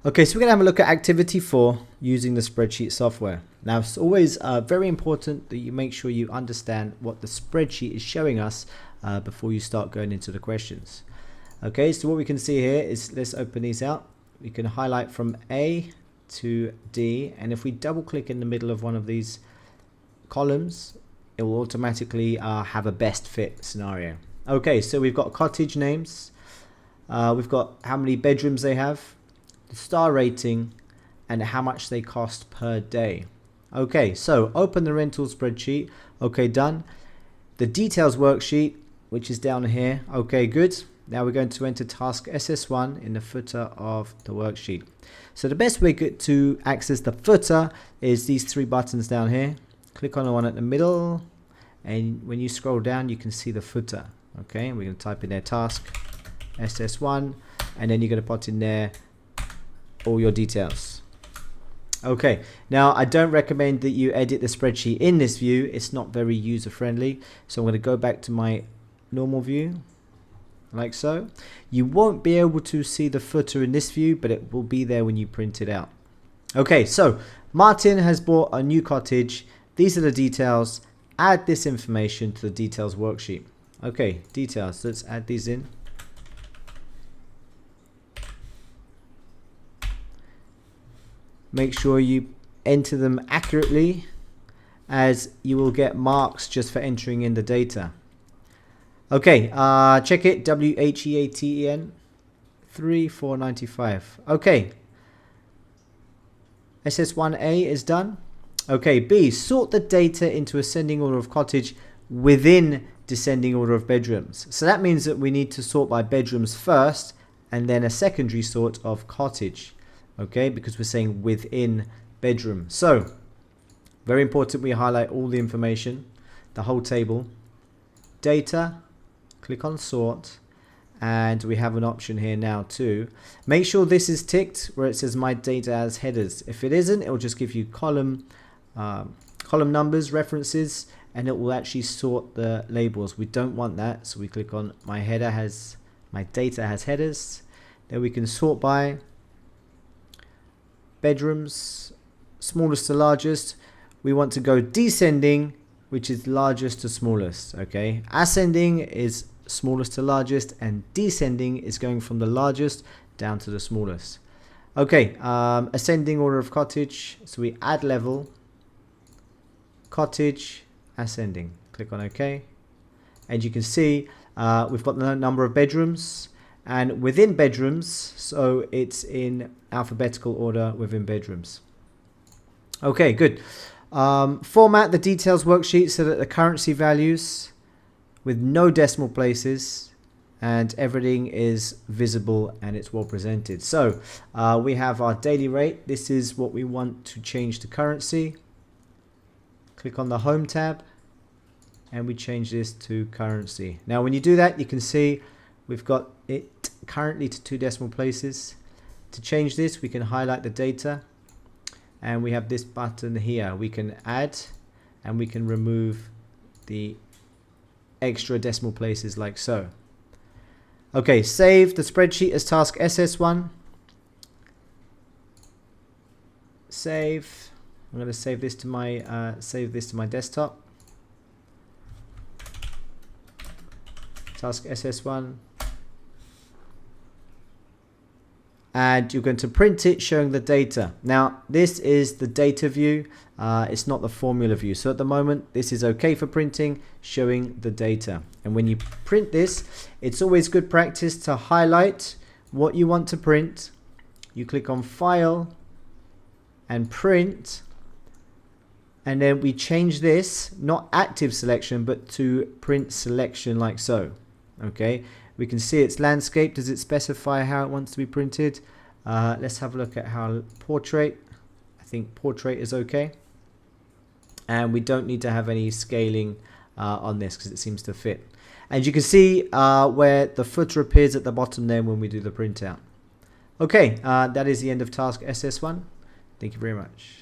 Okay, so we're going to have a look at activity 4 using the spreadsheet software. Now, it's always very important that you make sure you understand what the spreadsheet is showing us before you start going into the questions. Okay, so what we can see here is, let's open these out. We can highlight from A to D, and if we double click in the middle of one of these columns, it will automatically have a best fit scenario. Okay, so we've got cottage names, we've got how many bedrooms they have, the star rating, and how much they cost per day. Okay, so open the rental spreadsheet. Okay, done. The details worksheet, which is down here. Okay, good. Now we're going to enter task SS1 in the footer of the worksheet. So the best way to access the footer is these three buttons down here. Click on the one at the middle, and when you scroll down you can see the footer. Okay, we're going to type in there task SS1, and then you're going to put in there all your details. Okay, now I don't recommend that you edit the spreadsheet in this view. It's not very user friendly, so I'm going to go back to my normal view like so. You won't be able to see the footer in this view, but it will be there when you print it out. Okay, so Martin has bought a new cottage. These are the details. Add this information to the details worksheet. Okay, details, let's add these in. Make sure you enter them accurately, as you will get marks just for entering in the data. Okay, check it, WHEATEN 3495. Okay, SS1A is done. Okay, B, sort the data into ascending order of cottage within descending order of bedrooms. So that means that we need to sort by bedrooms first, and then a secondary sort of cottage. Okay, because we're saying within bedroom. So very important we highlight all the information, the whole table. Data, click on sort, and we have an option here now too. Make sure this is ticked where it says my data as headers. If it isn't, it will just give you column numbers, references, and it will actually sort the labels. We don't want that, so we click on my data has headers. Then we can sort by bedrooms, smallest to largest. We want to go descending, which is largest to smallest. Okay, ascending is smallest to largest, and descending is going from the largest down to the smallest. Okay, ascending order of cottage, so we add level, cottage, ascending. Click on OK, and you can see we've got the number of bedrooms, and within bedrooms, so it's in alphabetical order within bedrooms. Okay, good. Format the details worksheet so that the currency values with no decimal places and everything is visible and it's well presented. So we have our daily rate. This is what we want to change to currency. Click on the home tab and we change this to currency. Now when you do that, you can see we've got it currently to 2 decimal places. To change this, we can highlight the data, and we have this button here. We can add and we can remove the extra decimal places like so. Okay, save the spreadsheet as task SS1. Save. I'm going to save this to my desktop. Task SS1. And you're going to print it showing the data. Now this is the data view, it's not the formula view. So at the moment this is okay for printing, showing the data. And when you print this, it's always good practice to highlight what you want to print. You click on File and Print, and then we change this, not active selection, but to print selection like so. Okay, we can see it's landscape. Does it specify how it wants to be printed? Let's have a look at how portrait. I think portrait is okay, and we don't need to have any scaling on this because it seems to fit. And you can see where the footer appears at the bottom there when we do the printout. Okay, that is the end of task SS1. Thank you very much.